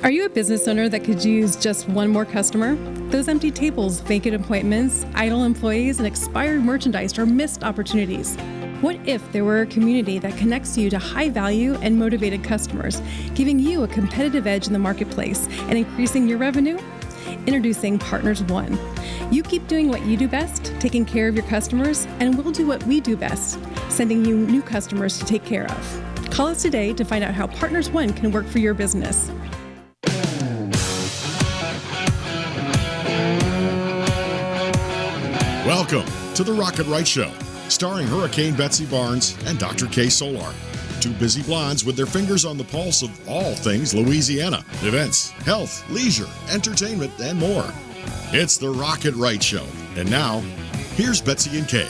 Are you a business owner that could use just one more customer? Those empty tables, vacant appointments, idle employees, and expired merchandise are missed opportunities. What if there were a community that connects you to high-value and motivated customers, giving you a competitive edge in the marketplace and increasing your revenue? Introducing Partners One. You keep doing what you do best, taking care of your customers, and we'll do what we do best, sending you new customers to take care of. Call us today to find out how Partners One can work for your business. Welcome to the Rocket Right Show, starring Hurricane Betsy Barnes and Dr. K. Solar. Two busy blondes with their fingers on the pulse of all things Louisiana. Events, health, leisure, entertainment, and more. It's the Rocket Right Show. And now, here's Betsy and Kay.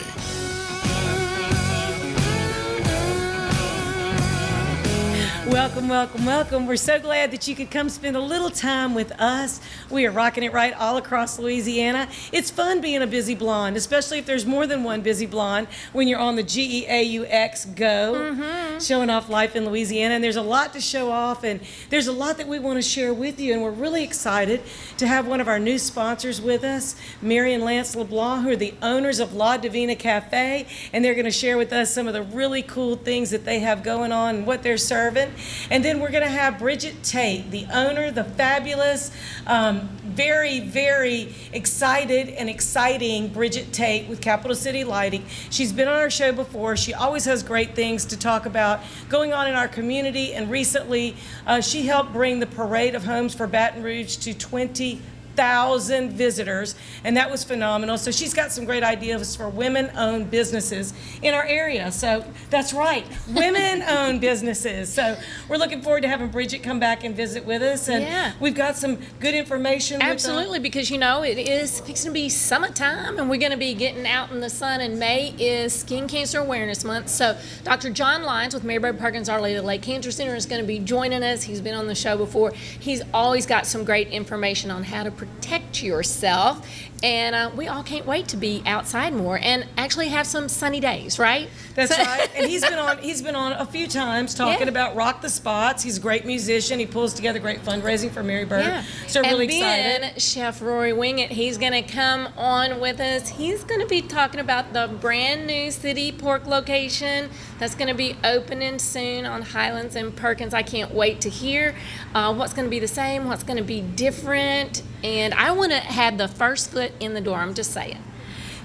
Welcome, welcome, welcome. We're so glad that you could come spend a little time with us. We are rocking it right all across Louisiana. It's fun being a busy blonde, especially if there's more than one busy blonde when you're on the GEAUX Go, showing off life in Louisiana. And there's a lot to show off, and there's a lot that we want to share with you. And we're really excited to have one of our new sponsors with us, Mary and Lance LeBlanc, who are the owners of Divina Cafe. And they're going to share with us some of the really cool things that they have going on and what they're serving. And then we're going to have Bridget Tate, the owner, the fabulous, very, very excited and exciting Bridget Tate with Capital City Lighting. She's been on our show before. She always has great things to talk about going on in our community. And recently, she helped bring the Parade of Homes for Baton Rouge to 20,000 visitors, and that was phenomenal. So she's got some great ideas for women-owned businesses in our area. So that's right, women-owned businesses. So we're looking forward to having Bridget come back and visit with us, and we've got some good information. Absolutely, because you know it is fixing to be summertime, and we're going to be getting out in the sun. And May is Skin Cancer Awareness Month. So Dr. John Lyons with Mary Perkins Our Lady of the Lake Cancer Center is going to be joining us. He's been on the show before. He's always got some great information on how to protect yourself, and we all can't wait to be outside more and actually have some sunny days, right? That's right. And he's been on a few times talking about Rock the Spots. He's a great musician. He pulls together great fundraising for Mary Bird. Yeah. So really excited. And then Chef Rory Wingett, he's going to come on with us. He's going to be talking about the brand new City Pork location that's going to be opening soon on Highlands and Perkins. I can't wait to hear what's going to be the same, what's going to be different, and I want to have the first foot in the door. I'm just saying.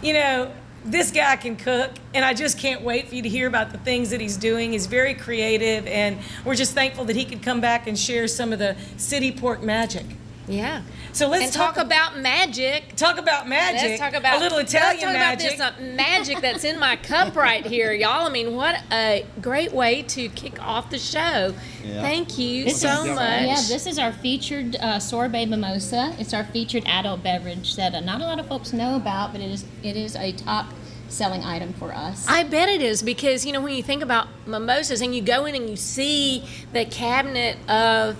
You know, this guy can cook, and I just can't wait for you to hear about the things that he's doing. He's very creative, and we're just thankful that he could come back and share some of the City Pork magic. Yeah. So let's talk about magic. Talk about magic. Let's talk about a little Italian magic. About this magic that's in my cup right here, y'all. I mean, what a great way to kick off the show. Yeah. Thank you so much. Yeah, this is our featured Sorbet Mimosa. It's our featured adult beverage that not a lot of folks know about, but it is a top selling item for us. I bet it is, because you know when you think about mimosas and you go in and you see the cabinet of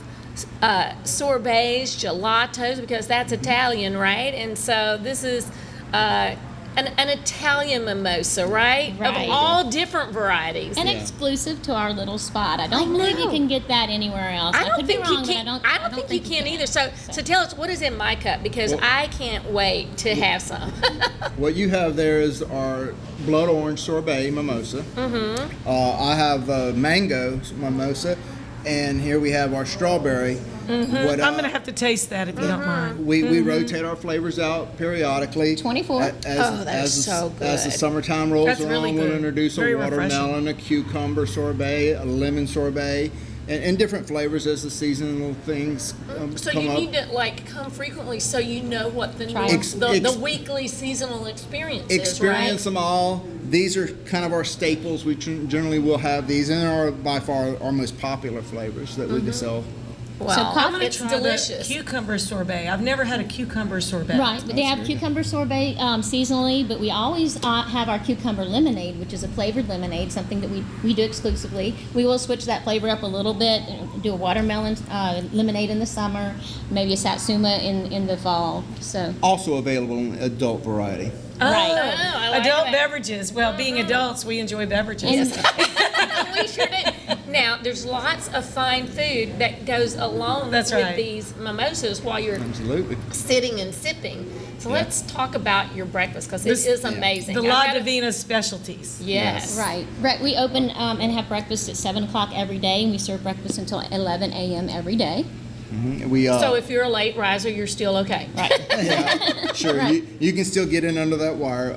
sorbets, gelatos, because that's Italian, right? And so this is an Italian mimosa, right? Of all different varieties. And exclusive to our little spot. I don't believe you can get that anywhere else. I don't think you can. I don't think you can either. So tell us, what is in my cup? Because I can't wait to have some. What you have there is our blood orange sorbet mimosa. I have mango mimosa. And here we have our strawberry. I'm going to have to taste that if you don't mind. We rotate our flavors out periodically. 24. That's so good. As the summertime rolls around, really we'll introduce a watermelon, a cucumber sorbet, a lemon sorbet, and different flavors as the seasonal things so come you up. need to come frequently so you know what the weekly seasonal experience is, right? Experience them all. These are kind of our staples. We generally will have these, and are by far our most popular flavors that we can sell. Wow, I'm going to it's try delicious. The cucumber sorbet. I've never had a cucumber sorbet. Right, but they have cucumber sorbet seasonally, but we always have our cucumber lemonade, which is a flavored lemonade, something that we do exclusively. We will switch that flavor up a little bit, and do a watermelon lemonade in the summer, maybe a satsuma in the fall. So also available in adult variety. Right. Oh, I like Adult that. beverages. Well, being adults, we enjoy beverages. We sure do. Now, there's lots of fine food that goes along That's with right. these mimosas while you're Absolutely. sitting and sipping. So let's talk about your breakfast because it This- is amazing. The I La gotta- Divina specialties. Yes. Right. We open and have breakfast at 7 o'clock every day, and we serve breakfast until 11 a.m. every day. We So if you're a late riser, you're still okay. Right. sure Right. you can still get in under that wire.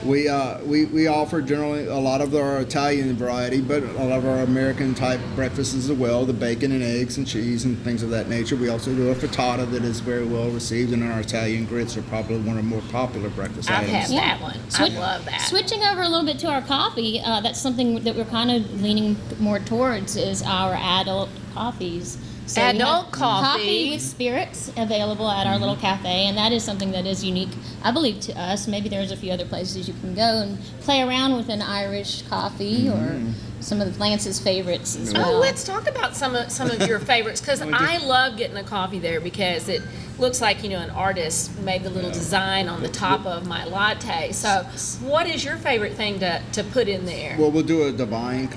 We offer generally a lot of our Italian variety, but a lot of our American type breakfasts as well. The bacon and eggs and cheese and things of that nature. We also do a frittata that is very well received, and our Italian grits are probably one of the more popular breakfast I've items. had that one. I love that. Switching over a little bit to our coffee, that's something that we're kind of leaning more towards is our adult coffees. So we have Adult coffee. with spirits available at our little cafe, and that is something that is unique, I believe, to us. Maybe there's a few other places you can go and play around with an Irish coffee or some of Lance's favorites as well. Oh, let's talk about some of your favorites because I love getting a coffee there because it looks like an artist made the little design on the top of my latte. So, what is your favorite thing to put in there? Well, we'll do a divine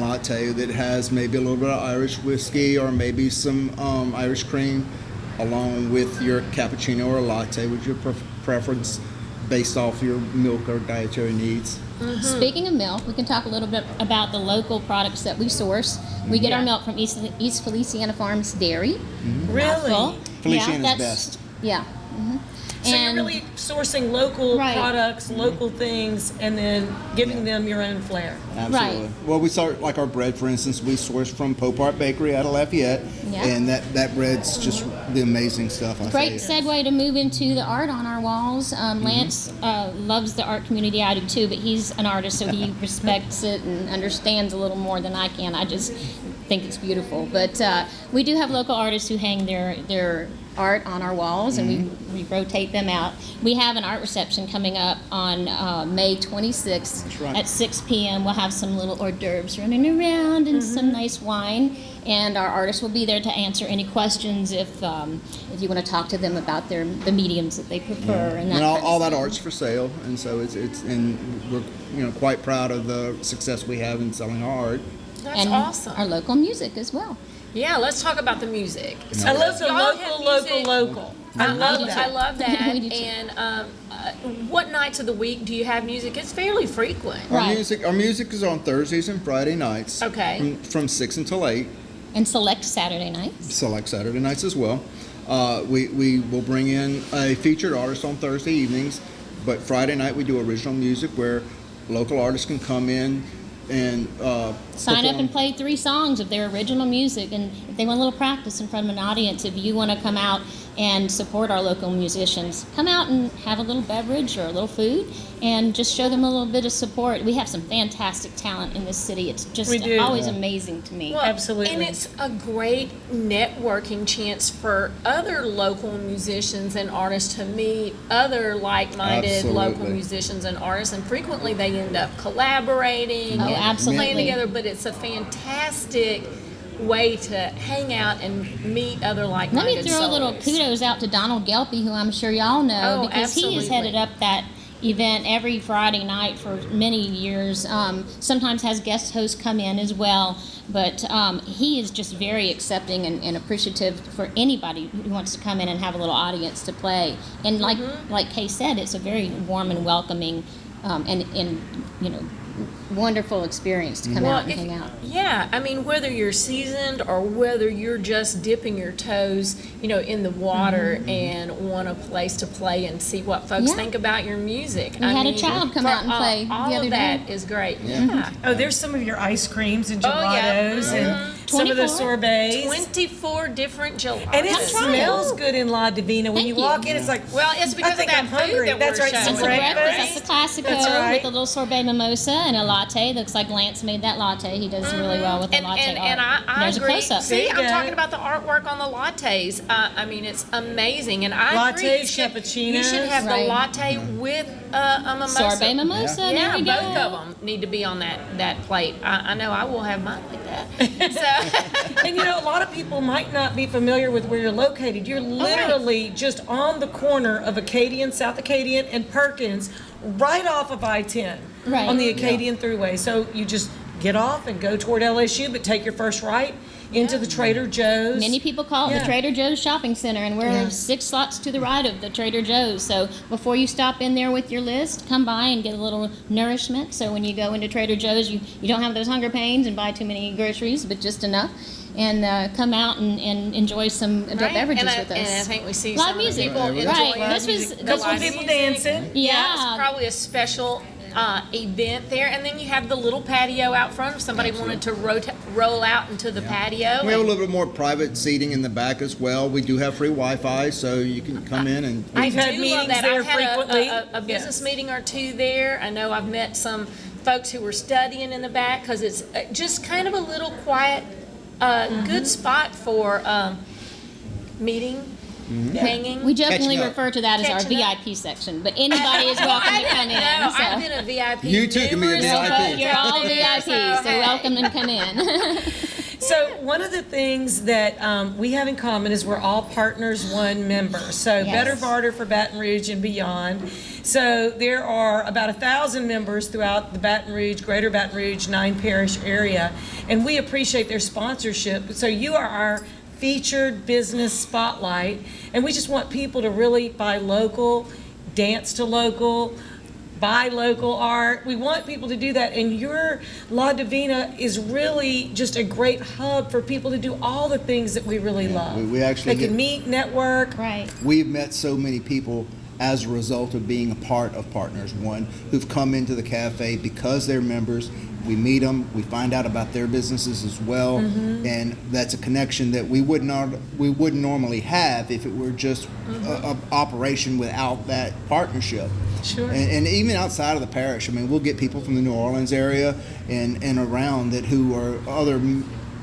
latte that has maybe a little bit of Irish whiskey or maybe some Irish cream, along with your cappuccino or latte with your preference based off your milk or dietary needs. Speaking of milk, we can talk a little bit about the local products that we source. We get our milk from East Feliciana Farms Dairy. Really? Feliciana's that's- best. Yeah. So you're really sourcing local Right. products, local things, and then giving them your own flair. Absolutely. Right. Well, we start like our bread, for instance. We source from Popart Bakery out of Lafayette, Yeah. and that bread's just the amazing stuff. I Great tell you. segue to move into the art on our walls. Lance loves the art community. I do too, but he's an artist, so he respects it and understands a little more than I can. I just think it's beautiful. But we do have local artists who hang their art on our walls, and we rotate them out. We have an art reception coming up on May 26th right. at 6 p.m. We'll have some little hors d'oeuvres running around and some nice wine. And our artists will be there to answer any questions if you want to talk to them about the mediums that they prefer and that. And kind of all that stuff. art's for sale, and so it's and we're quite proud of the success we have in selling our art. That's and awesome. our local music as well. Yeah, let's talk about the music. So I love the y'all have music- local. I love do that. I love that. We do too. And what nights of the week do you have music? It's fairly frequent. Right. Our music is on Thursdays and Friday nights. Okay. From 6 until 8. And select Saturday nights. Select Saturday nights as well. We will bring in a featured artist on Thursday evenings, but Friday night we do original music where local artists can come in and Sign up perform. and play 3 songs of their original music, and if they want a little practice in front of an audience, if you want to come out and support our local musicians, come out and have a little beverage or a little food and just show them a little bit of support. We have some fantastic talent in this city. It's just We do. always amazing to me. Well, Absolutely. And it's a great networking chance for other local musicians and artists to meet other like-minded local Absolutely. musicians and artists, and frequently they end up collaborating Oh, and absolutely. playing together, but it's a fantastic way to hang out and meet other Let like-minded me throw a little souls. kudos out to Donald Gelpy, who I'm sure y'all know, Oh, because he has absolutely. headed up that event every Friday night for many years. Sometimes has guest hosts come in as well, but he is just very accepting and appreciative for anybody who wants to come in and have a little audience to play. And like Kay said, it's a very warm and welcoming and wonderful experience to come out and hang out. Yeah, I mean, whether you're seasoned or whether you're just dipping your toes, in the water and want a place to play and see what folks Yeah. think about your music. We had a child come for out and play all the other of day. that is great. Yeah. Oh, there's some of your ice creams and Oh, yeah. gelatos and some of the 24? sorbets. 24 different gelatos. And it Come try smells it. good in La Divina. When Thank you you. walk in, it's like, Well, it's because I think of that I'm food hungry. that That's we're right, showing. some It's a breakfast. breakfast. That's the classico That's right. with a little sorbet mimosa and a latte. Looks like Lance made that latte. He does really well with the And, latte and, art. and I There's agree. a close-up. See, There you I'm go. talking about the artwork on the lattes. I mean, it's amazing. And I agree. Lattes, You should cappuccinos. have Right. the latte with a mimosa. Sorbet mimosa. Yeah, There we both go. of them need to be on that plate. I know I will have mine like that. that. So, And a lot of people might not be familiar with where you're located. You're literally just on the corner of Acadian, South Acadian, and Perkins, right off of I-10 Right. on the Acadian Thruway. So you just get off and go toward LSU, but take your first right into the Trader Joe's. Many people call it Yeah. the Trader Joe's Shopping Center, and we're Yeah. 6 slots to the right of the Trader Joe's. So before you stop in there with your list, come by and get a little nourishment. So when you go into Trader Joe's, you don't have those hunger pains and buy too many groceries, but just enough. And come out and enjoy some adult right? beverages and with us. And I think we see Live some music. of the people Right. enjoying This was- A couple this people was- dancing. Yeah. It's probably a special event there, and then you have the little patio out front if somebody wanted to roll out into the patio. We have a little bit more private seating in the back as well. We do have free Wi-Fi, so you can come in and. We've had do love meetings that. there I've had frequently. a business Yes. meeting or two there. I know I've met some folks who were studying in the back because it's just kind of a little quiet, good spot for meeting, hanging. We jokingly Catching up. refer to that as our Catching up. VIP section, but anybody is welcome to come in. No, so. I've been a VIP. You too can be a numerous VIP. times. You're all VIPs, so hey. welcome and come in. So one of the things that we have in common is we're all Partners One members. So Yes. Better Barter for Baton Rouge and beyond. So there are about 1,000 members throughout the Baton Rouge, Greater Baton Rouge, 9-parish area, and we appreciate their sponsorship. So you are our featured business spotlight, and we just want people to really buy local, dance to local, buy local art. We want people to do that, and your La Divina is really just a great hub for people to do all the things that we really love. we actually they can meet, network. Right. We've met so many people as a result of being a part of Partners One who've come into the cafe because they're members. We meet them, we find out about their businesses as well, and that's a connection that we wouldn't normally have if it were just a operation without that partnership. Sure. And even outside of the parish, I mean, we'll get people from the New Orleans area and around that who are other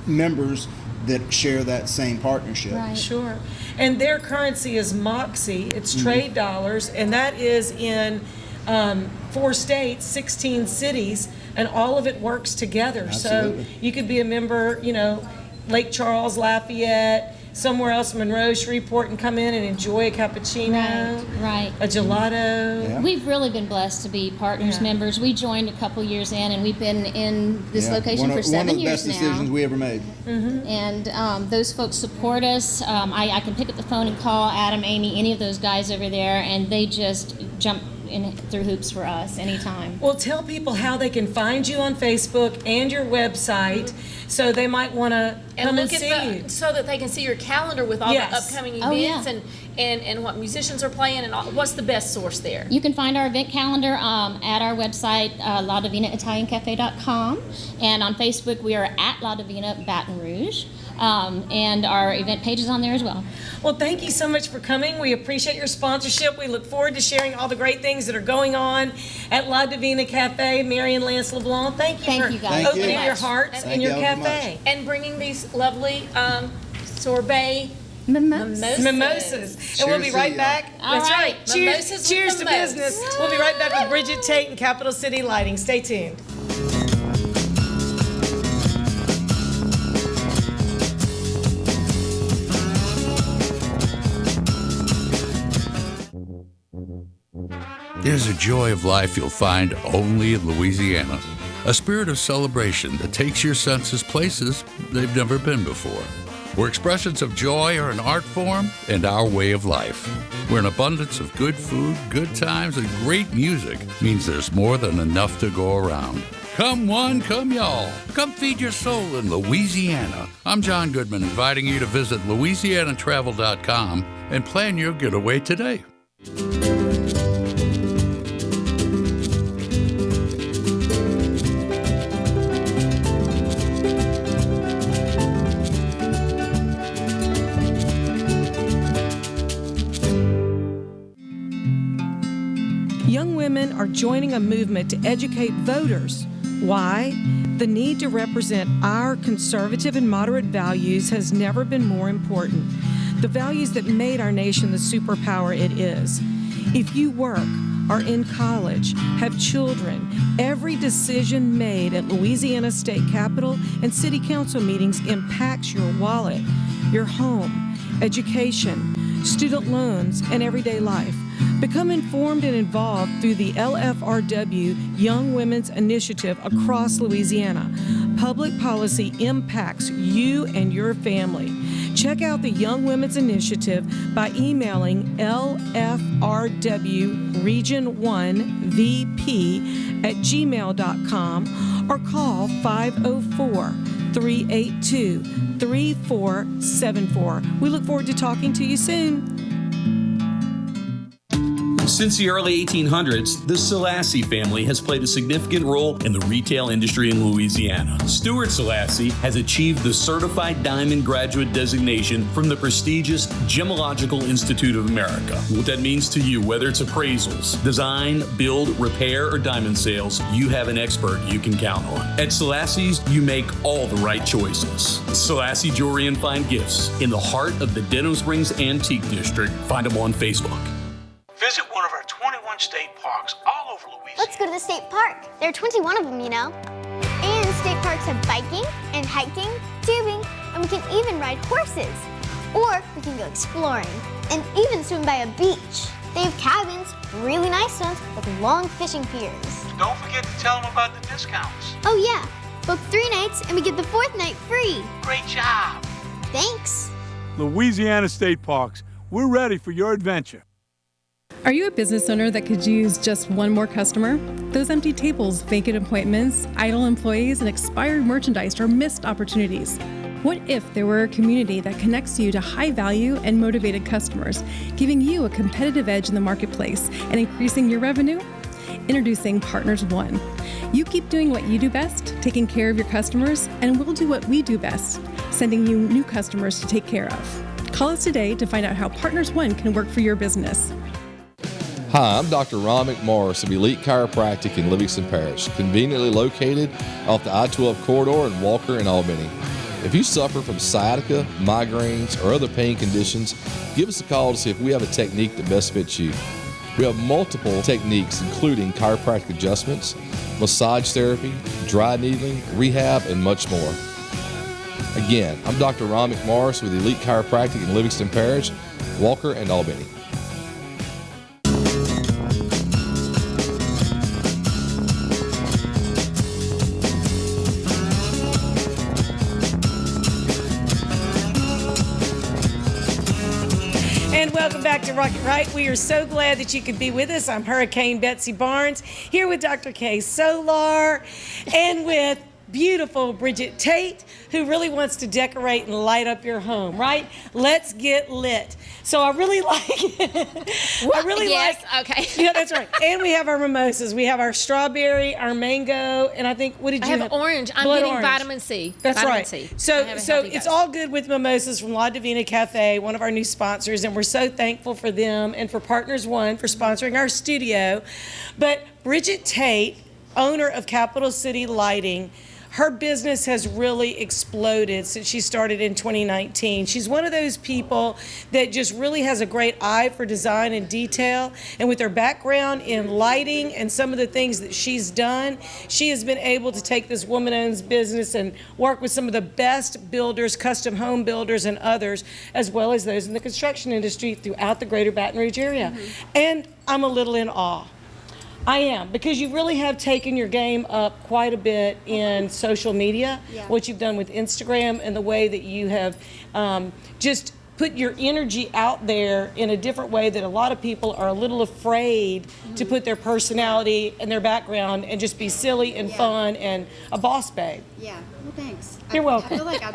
members that share that same partnership. Right. Sure. And their currency is Moxie. It's trade dollars, and that is in 4 states, 16 cities, and all of it works together. Absolutely. So you could be a member, Lake Charles, Lafayette, somewhere else, Monroe, Shreveport, and come in and enjoy a cappuccino, Right. a gelato. Yeah. We've really been blessed to be Partners Yeah. members. We joined a couple years in, and we've been in this Yeah, location for 7 one of the years best now. decisions we ever made. And those folks support us. I can pick up the phone and call Adam, Amy, any of those guys over there, and they just jump in through hoops for us anytime. Well, tell people how they can find you on Facebook and your website, so they might want to come and look see at you. so that they can see your calendar with all Yes. the upcoming Oh, events yeah. and what musicians are playing and all, what's the best source there? You can find our event calendar at our website, ladivinaitaliancafe.com, and on Facebook we are at La Divina Baton Rouge, and our event page is on there as well. Well, thank you so much for coming. We appreciate your sponsorship. We look forward to sharing all the great things that are going on at La Divina Cafe. Mary and Lance LeBlanc, thank you Thank for you, guys. Thank opening you. your hearts Thank and your you all very cafe. And bringing these lovely sorbet Mimosas. Mimosas. And we'll be Cheers to right you. back. All That's right. right. Cheers, Mimosas with cheers to mimosas. business. We'll be right back with Bridget, Tate, and Capital City Lighting. Stay tuned. There's a joy of life you'll find only in Louisiana. A spirit of celebration that takes your senses places they've never been before. Where expressions of joy are an art form and our way of life. Where an abundance of good food, good times, and great music means there's more than enough to go around. Come one, come y'all. Come feed your soul in Louisiana. I'm John Goodman, inviting you to visit LouisianaTravel.com and plan your getaway today. Young women are joining a movement to educate voters. Why? The need to represent our conservative and moderate values has never been more important. The values that made our nation the superpower it is. If you work, are in college, have children. Every decision made at Louisiana State Capitol and City Council meetings impacts your wallet, your home, education, student loans, and everyday life. Become informed and involved through the LFRW Young Women's Initiative across Louisiana. Public policy impacts you and your family. Check out the Young Women's Initiative by emailing lfrwregion1vp@gmail.com or call 504-382-3474. We look forward to talking to you soon. Since the early 1800s, the Selassie family has played a significant role in the retail industry in Louisiana. Stuart Selassie has achieved the Certified Diamond Graduate designation from the prestigious Gemological Institute of America. What that means to you, whether it's appraisals, design, build, repair, or diamond sales, you have an expert you can count on. At Selassie's, you make all the right choices. Selassie Jewelry and Fine Gifts in the heart of the Denham Springs Antique District. Find them on Facebook. Visit one of our 21 state parks all over Louisiana. Let's go to the state park. There are 21 of them, you know. And state parks have biking and hiking, tubing, and we can even ride horses. Or we can go exploring and even swim by a beach. They have cabins, really nice ones, with long fishing piers. Don't forget to tell them about the discounts. Oh yeah, book 3 nights and we get the 4th night free. Great job. Thanks. Louisiana State Parks, we're ready for your adventure. Are you a business owner that could use just one more customer? Those empty tables, vacant appointments, idle employees, and expired merchandise are missed opportunities. What if there were a community that connects you to high-value and motivated customers, giving you a competitive edge in the marketplace and increasing your revenue? Introducing Partners One. You keep doing what you do best, taking care of your customers, and we'll do what we do best, sending you new customers to take care of. Call us today to find out how Partners One can work for your business. Hi, I'm Dr. Ron McMorris of Elite Chiropractic in Livingston Parish, conveniently located off the I-12 corridor in Walker and Albany. If you suffer from sciatica, migraines, or other pain conditions, give us a call to see if we have a technique that best fits you. We have multiple techniques including chiropractic adjustments, massage therapy, dry needling, rehab, and much more. Again, I'm Dr. Ron McMorris with Elite Chiropractic in Livingston Parish, Walker, and Albany. And welcome back to Rocket Right. We are so glad that you could be with us. I'm Hurricane Betsy Barnes, here with Dr. K. Solar and with beautiful Bridget Tate, who really wants to decorate and light up your home, right? Let's get lit. So I really like Okay. Yeah, that's right. And we have our mimosas. We have our strawberry, our mango, and I think, what did you have? I have orange. I'm Blood getting orange. vitamin C. That's vitamin right. C. So I have a healthy it's dose. all good with mimosas from La Divina Cafe, one of our new sponsors, and we're so thankful for them and for Partners One for sponsoring our studio. But Bridget Tate, owner of Capital City Lighting, her business has really exploded since she started in 2019. She's one of those people that just really has a great eye for design and detail. And with her background in lighting and some of the things that she's done, she has been able to take this woman-owned business and work with some of the best builders, custom home builders and others, as well as those in the construction industry throughout the greater Baton Rouge area. And I'm a little in awe. I am, because you really have taken your game up quite a bit in social media, what you've done with Instagram and the way that you have just put your energy out there in a different way that a lot of people are a little afraid to put their personality and their background and just be silly and fun and a boss babe. Yeah, well, thanks. You're welcome. I feel like I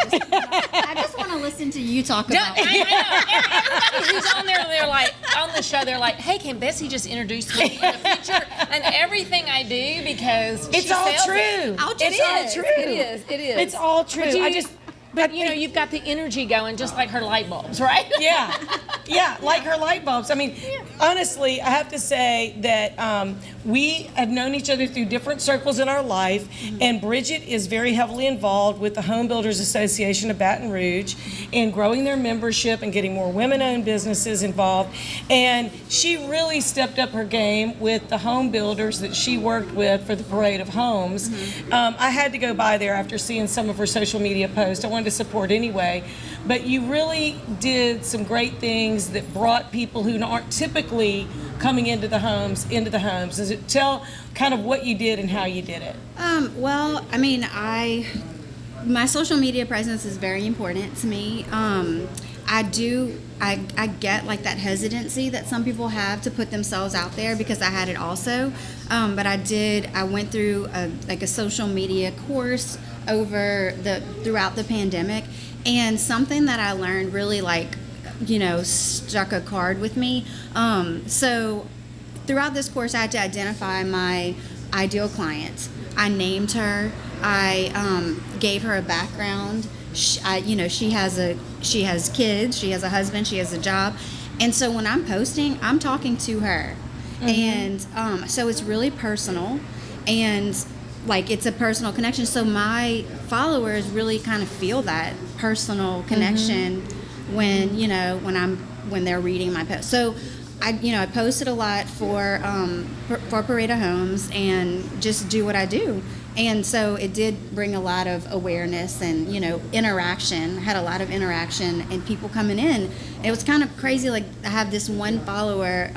just want to listen to you talk about it. Everybody who's on there, they're like, on the show, they're like, hey, can Bessie just introduce me in the future? And everything I do, because It's she all sells true. it. It's all true. It is. It's all true. But you know, you've got the energy going, just like her light bulbs, right? Yeah, like her light bulbs. I mean, honestly, I have to say that we have known each other through different circles in our life, and Bridget is very heavily involved with the Home Builders Association of Baton Rouge in growing their membership and getting more women-owned businesses involved. And she really stepped up her game with the home builders that she worked with for the Parade of Homes. I had to go by there after seeing some of her social media posts. I wanted to support anyway. But you really did some great things that brought people who aren't typically coming into the homes. Does it tell kind of what you did and how you did it? Well, I mean, my social media presence is very important to me. I get like that hesitancy that some people have to put themselves out there, because I had it also. But I went through a social media course throughout the pandemic, and something that I learned really struck a chord with me. So throughout this course, I had to identify my ideal client. I named her. I gave her a background. She has kids. She has a husband. She has a job. And so when I'm posting, I'm talking to her. And so it's really personal, and it's a personal connection. So my followers really kind of feel that personal connection when they're reading my post. So I posted a lot for Parade of Homes and just do what I do. And so it did bring a lot of awareness and, interaction. I had a lot of interaction and people coming in. It was kind of crazy. I have this one follower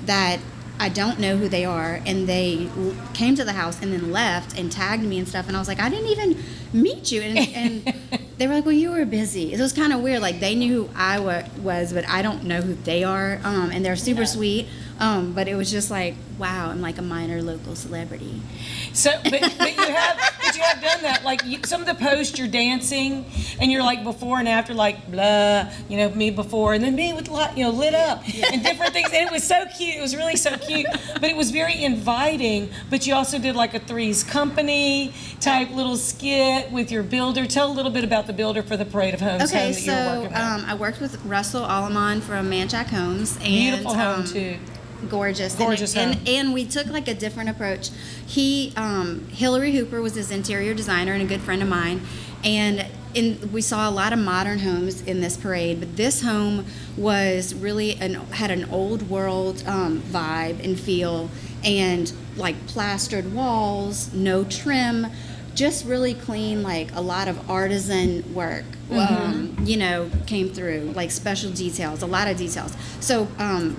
that I don't know who they are, and they came to the house and then left and tagged me and stuff. And I was like, I didn't even meet you. And they were like, well, you were busy. It was kind of weird. They knew who I was, but I don't know who they are. And they're super sweet. But it was just wow, I'm like a minor local celebrity. So, but you have done that. Some of the posts, you're dancing, and you're before and after, blah, me before, and then me with lit up and different things. And it was so cute. It was really so cute. But it was very inviting. But you also did a Three's Company type little skit with your builder. Tell a little bit about the builder for the Parade of Homes. Okay, home that you were working with. I worked with Russell Alamon from Manchac Homes. And, beautiful home too. Gorgeous home. And we took a different approach. Hillary Hooper was his interior designer and a good friend of mine, and we saw a lot of modern homes in this parade, but this home was really had an old world vibe and feel, and plastered walls, no trim, just really clean, a lot of artisan work came through, special details, a lot of details. So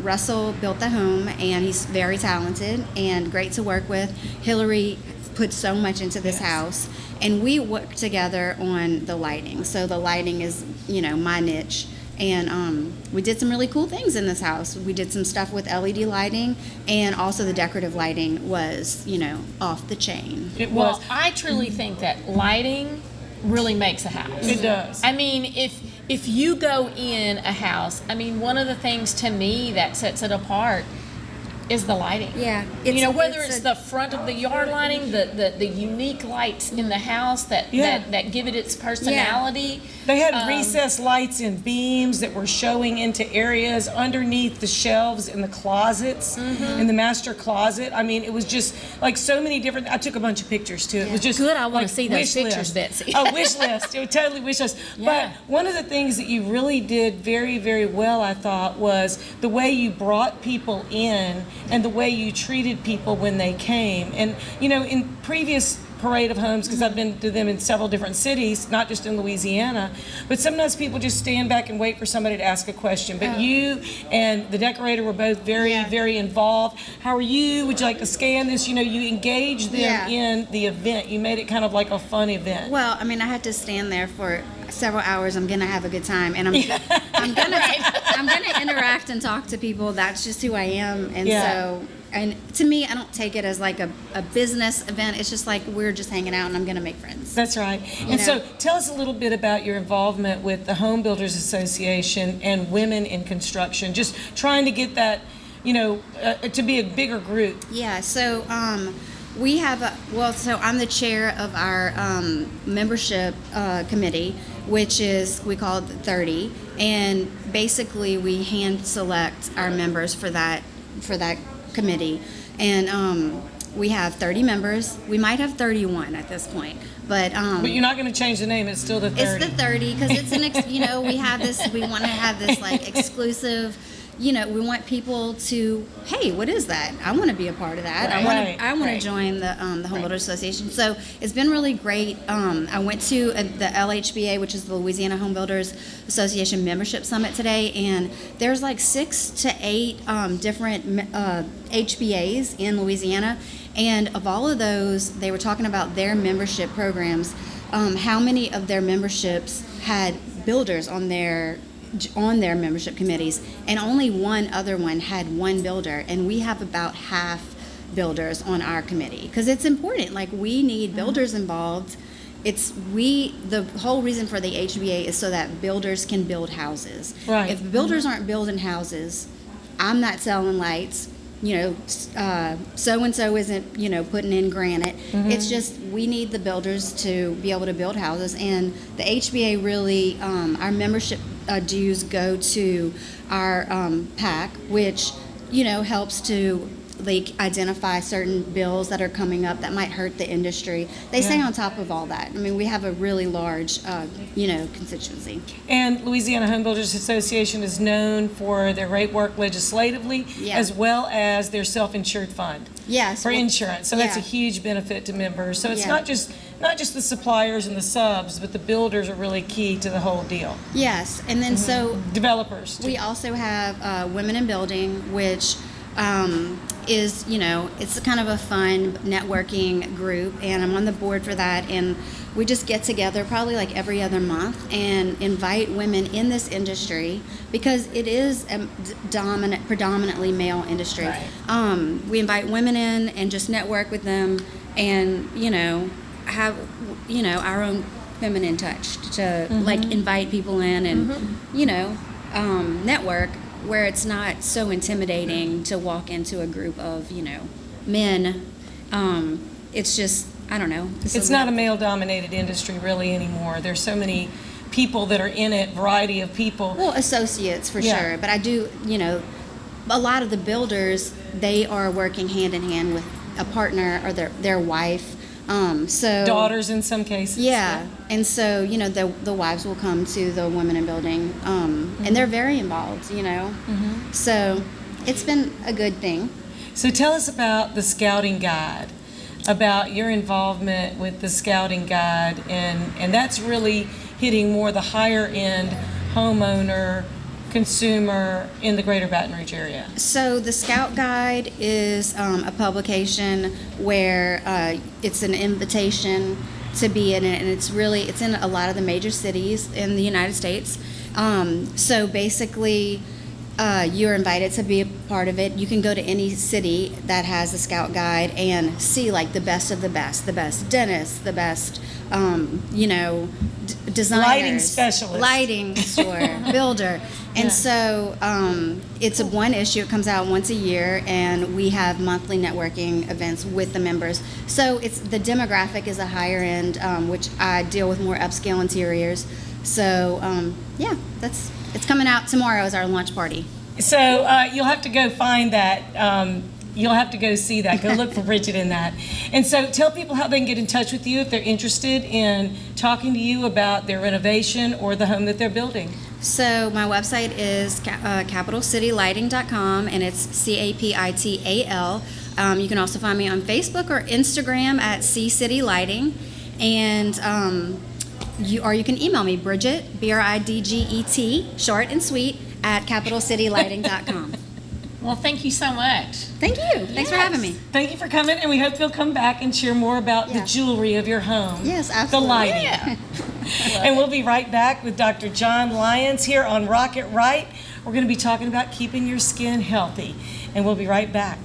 Russell built the home, and he's very talented and great to work with. Hillary put so much into this house, and we worked together on the lighting. So the lighting is, my niche. And we did some really cool things in this house. We did some stuff with LED lighting, and also the decorative lighting was, off the chain. It was. Well, I truly think that lighting really makes a house. It does. I mean, if you go in a house, one of the things to me that sets it apart is the lighting. Yeah. Whether it's the front of the yard lighting, the unique lights in the house that give it its personality. Yeah. They had recessed lights in beams that were showing into areas underneath the shelves in the closets, in the master closet. It was just so many different. I took a bunch of pictures too. It was just good. I want to see those pictures, Betsy. A wish list. It was totally wish list. Yeah. But one of the things that you really did very, very well, I thought, was the way you brought people in and the way you treated people when they came. And in previous Parade of Homes, because I've been to them in several different cities, not just in Louisiana, but sometimes people just stand back and wait for somebody to ask a question. But you and the decorator were both very, very involved. How are you? Would you like to scan this? You engaged them in the event. You made it kind of like a fun event. Well, I had to stand there for several hours. I'm gonna have a good time, and I'm gonna interact and talk to people. That's just who I am, and so. And to me, I don't take it as a business event. It's just we're just hanging out, and I'm going to make friends. That's right. So tell us a little bit about your involvement with the Home Builders Association and Women in Construction, just trying to get that, to be a bigger group. Yeah, so we have, so I'm the chair of our membership committee, which we call it 30. And basically, we hand select our members for that committee, And we have 30 members. We might have 31 at this point. But you're not going to change the name. It's still the 30. It's the 30 because it's we have this. We want to have this like exclusive. We want people to, hey, what is that? I want to be a part of that. I want to join the Home Builders Association. So it's been really great. I went to the LHBA, which is the Louisiana Home Builders Association Membership Summit today, and there's like 6 to 8 different HBAs in Louisiana. And of all of those, they were talking about their membership programs, how many of their memberships had builders on their membership committees, and only one other one had one builder, and we have about half builders on our committee because it's important. Like, we need builders involved. The whole reason for the HBA is so that builders can build houses. Right. If builders aren't building houses, I'm not selling lights. So-and-so isn't, putting in granite. It's just, we need the builders to be able to build houses. And the HBA really, our membership dues go to our PAC, which, helps to identify certain bills that are coming up that might hurt the industry. They stay on top of all that. I mean, we have a really large, constituency. And Louisiana Home Builders Association is known for their great work legislatively, as well as their self-insured fund. Yes. For insurance. So that's a huge benefit to members. So it's not just the suppliers and the subs, but the builders are really key to the whole deal. Yes. And then developers too. We also have Women in Building, which is, it's kind of a fun networking group, and I'm on the board for that, and we just get together probably like every other month and invite women in this industry because it is a predominantly male industry. Right. We invite women in and just network with them and, have, our own feminine touch to invite people in and, network, where it's not so intimidating to walk into a group of, men. It's just, I don't know. It's not a male-dominated industry really anymore. There's so many people that are in it, variety of people. Well, associates for sure. But I do, a lot of the builders, they are working hand in hand with a partner or their wife. So daughters in some cases. Yeah. And so, the wives will come to the Women in Building, and they're very involved, So it's been a good thing. So tell us about the Scouting Guide, about your involvement with the Scouting Guide, and that's really hitting more the higher end homeowner, consumer in the greater Baton Rouge area. So the Scout Guide is a publication where it's an invitation to be in it, and it's in a lot of the major cities in the United States. So basically, you're invited to be a part of it. You can go to any city that has the Scout Guide and see like the best of the best dentists, the best, designers, lighting specialist, lighting store, builder. And so it's one issue. It comes out once a year, and we have monthly networking events with the members. So the demographic is a higher end, which I deal with more upscale interiors. So it's coming out tomorrow as our launch party. So you'll have to go find that. You'll have to go see that. Go look for Bridget in that. And so tell people how they can get in touch with you if they're interested in talking to you about their renovation or the home that they're building. So my website is capitalcitylighting.com, and it's CAPITAL. You can also find me on Facebook or Instagram at CCityLighting. And you can email me, Bridget, BRIDGET, short and sweet, at capitalcitylighting.com. Well, thank you so much. Thank you. Thanks for having me. Thank you for coming, and we hope you'll come back and share more about the jewelry of your home. Yes, absolutely. The lighting. Yeah. And we'll be right back with Dr. John Lyons here on Rock It Right. We're going to be talking about keeping your skin healthy, and we'll be right back.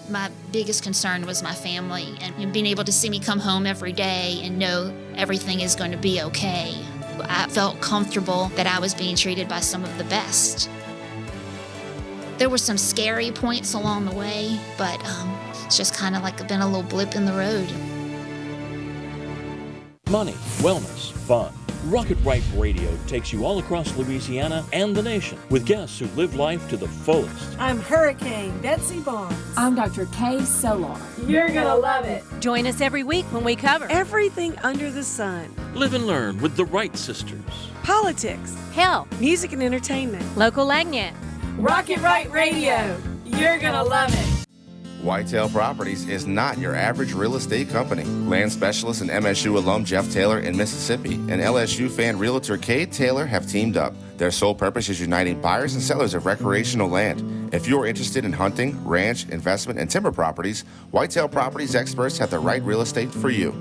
My biggest concern was my family and being able to see me come home every day and know everything is going to be okay. I felt comfortable that I was being treated by some of the best. There were some scary points along the way, but it's just kind of like been a little blip in the road. money, wellness, fun. Rocket Right Radio takes you all across Louisiana and the nation with guests who live life to the fullest. I'm Hurricane Betsy Barnes. I'm Dr. Kay Solar. You're gonna love it. Join us every week when we cover Everything under the sun. Live and learn with the Wright sisters. Politics, health, music and entertainment. local Lagnet. Rocket Right Radio. You're gonna love it. Whitetail Properties is not your average real estate company. Land specialist and MSU alum Jeff Taylor in Mississippi and LSU fan realtor Tate Taylor have teamed up. Their sole purpose is uniting buyers and sellers of recreational land. If you're interested in hunting, ranch, investment, and timber properties, Whitetail Properties experts have the right real estate for you.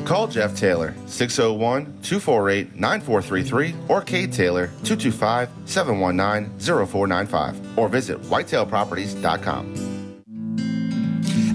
Call Jeff Taylor, 601-248-9433, or Kate Taylor, 225-719-0495, or visit whitetailproperties.com.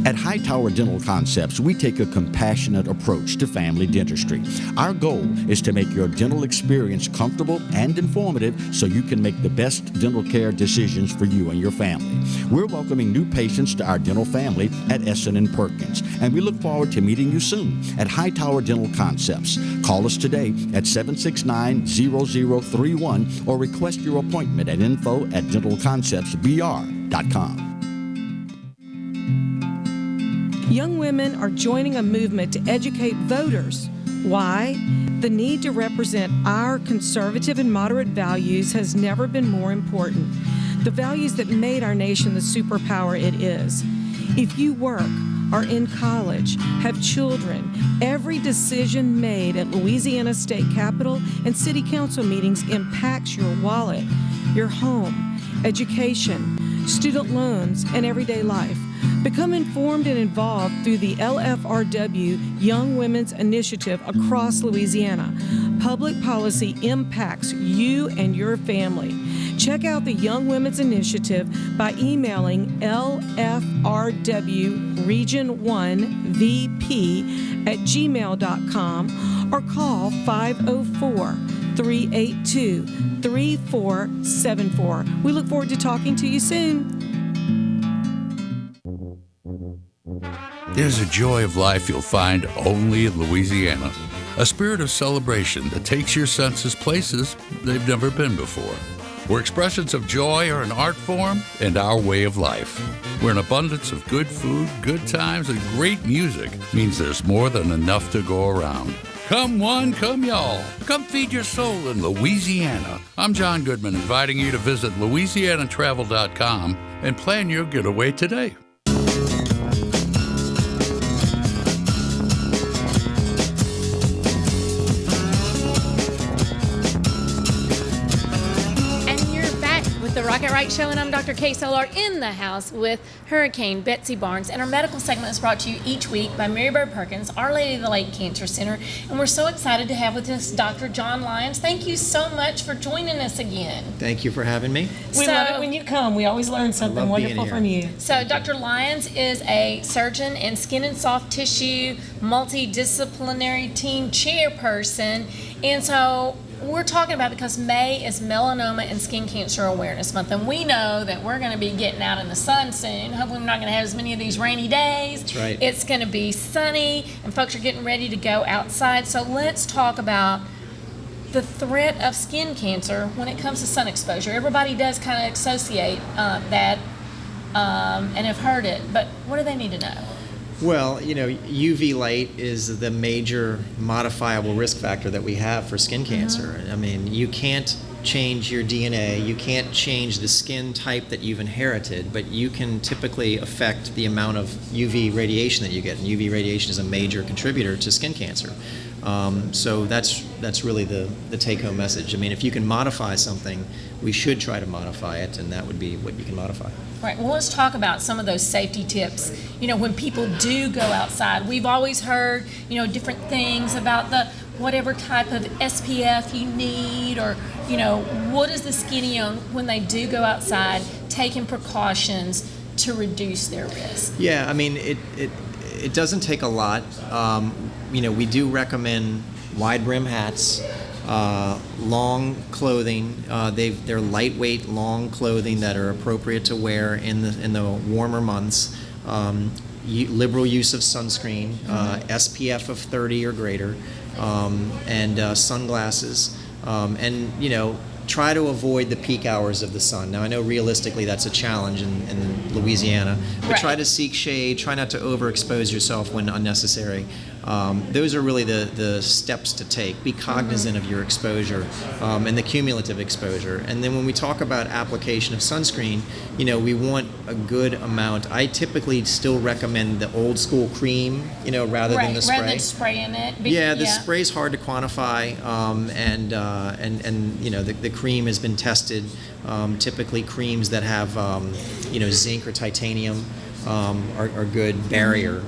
At Hightower Dental Concepts, we take a compassionate approach to family dentistry. Our goal is to make your dental experience comfortable and informative so you can make the best dental care decisions for you and your family. We're welcoming new patients to our dental family at Essen and Perkins, and we look forward to meeting you soon at Hightower Dental Concepts. Call us today at 769-0031 or request your appointment at info@dentalconceptsbr.com. Young women are joining a movement to educate voters. Why? The need to represent our conservative and moderate values has never been more important. The values that made our nation the superpower it is. If you work, are in college, have children, every decision made at Louisiana State Capitol and City Council meetings impacts your wallet, your home, education, student loans, and everyday life. Become informed and involved through the LFRW Young Women's Initiative across Louisiana. Public policy impacts you and your family. Check out the Young Women's Initiative by emailing lfrw region1vp@gmail.com or call 504-382-3474. We look forward to talking to you soon. There's a joy of life you'll find only in Louisiana. A spirit of celebration that takes your senses places they've never been before. Where expressions of joy are an art form and our way of life. Where an abundance of good food, good times, and great music means there's more than enough to go around. Come one, come y'all. Come feed your soul in Louisiana. I'm John Goodman, inviting you to visit LouisianaTravel.com and plan your getaway today. The Rocket Right Show, and I'm Dr. Kay Solar in the house with Hurricane Betsy Barnes. And our medical segment is brought to you each week by Mary Bird Perkins, Our Lady of the Lake Cancer Center. And we're so excited to have with us Dr. John Lyons. Thank you so much for joining us again. Thank you for having me. We love it when you come. We always learn something wonderful from you. So Dr. Lyons is a surgeon and skin and soft tissue multidisciplinary team chairperson. And so we're talking about, because May is Melanoma and Skin Cancer Awareness Month, and we know that we're going to be getting out in the sun soon. Hopefully we're not going to have as many of these rainy days. That's right. It's going to be sunny, and folks are getting ready to go outside. So let's talk about the threat of skin cancer when it comes to sun exposure. Everybody does kind of associate that and have heard it, but what do they need to know? Well, you know, UV light is the major modifiable risk factor that we have for skin cancer. I mean, you can't change your DNA, you can't change the skin type that you've inherited, but you can typically affect the amount of UV radiation that you get, and UV radiation is a major contributor to skin cancer. So that's really the take-home message. I mean, if you can modify something, we should try to modify it, and that would be what you can modify. Right. Well, let's talk about some of those safety tips. You know, when people do go outside, we've always heard, you know, different things about the whatever type of SPF you need, or, you know, what is the skinny on when they do go outside, taking precautions to reduce their risk. Yeah, I mean, it doesn't take a lot. You know, we do recommend wide brim hats, long clothing. They're lightweight, long clothing that are appropriate to wear in the warmer months. Liberal use of sunscreen, SPF of 30 or greater. and sunglasses, and try to avoid the peak hours of the sun. Now, I know realistically that's a challenge in Louisiana, but try to seek shade, try not to overexpose yourself when unnecessary. Those are really the steps to take. Be cognizant of your exposure and the cumulative exposure. And then when we talk about application of sunscreen, we want a good amount. I typically still recommend the old school cream, rather than the spray. Rather than spraying it. The spray is hard to quantify, and the cream has been tested. Typically, creams that have zinc or titanium are good barrier